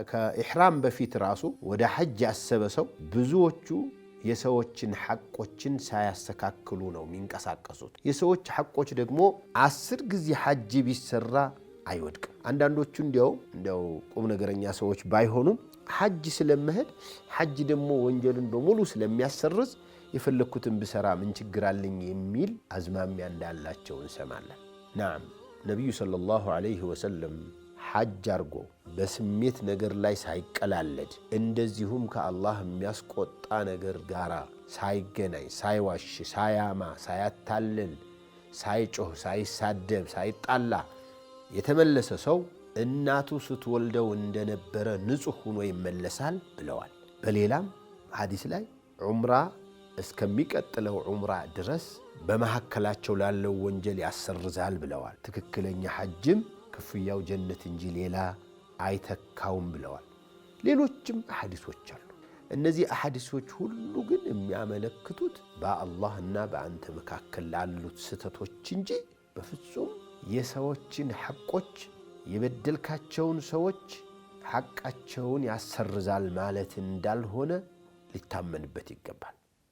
ከኢህራም በፊት ራሱ ወደ ሐጅ ያሰበ ሰው ብዙዎቹ የሰዎችን ሐቆችን ሳያስተካክሉ ነው የሚንቀሳቀሱት። የሰዎች ሐቆች ደግሞ 10 ጊዜ ሐጅ ቢሰራ አይወድቅም። አንዳንዶቹ እንዲያው ቁም ነገረኛ ሰዎች ባይሆኑም ሐጅ ስለመሄድ ሐጅ ደግሞ ወንጀልን በሙሉ ስለሚያሰርዝ የፈለኩትን ብሰራ ምን ችግር አለኝ የሚል አዝማሚያ እንዳላቸው እንሰማለን። ናም ነብዩ ሰለላሁ ዐለይሂ ወሰለም ሐጅ አርጎ በስሜት ነገር ላይ ሳይቀላለድ እንደዚሁም ከአላህ የሚያስቆጣ ነገር ጋር ሳይገናኝ ሳይዋሽ ሳያማ ሳያታልል ሳይጮህ ሳይሳደብ ሳይጣላ የተመለሰ ሰው እናቱ ስትወልደው እንደነበረ ንጹህ ሆኖ ይመለሳል ብለዋል። በሌላም ሐዲስ ላይ ዑምራ እስከሚቀጥለው ዑምራ ድረስ በመሐከላቸው ላለው ወንጀል ያሰርዛል ብለዋል። ትክክለኛ ሐጅም ክፍያው ጀነት እንጂ ሌላ አይተካውም ብለዋል። ሌሎችም አሐዲሶች አሉ። እነዚህ አሐዲሶች ሁሉ ግን የሚያመለክቱት በአላህና በአንተ መካከል ላሉት ስተቶች እንጂ በፍጹም የሰዎችን ሐቆች የበደልካቸውን ሰዎች ሐቃቸውን ያሰርዛል ማለት እንዳልሆነ ሊታመንበት ይገባል።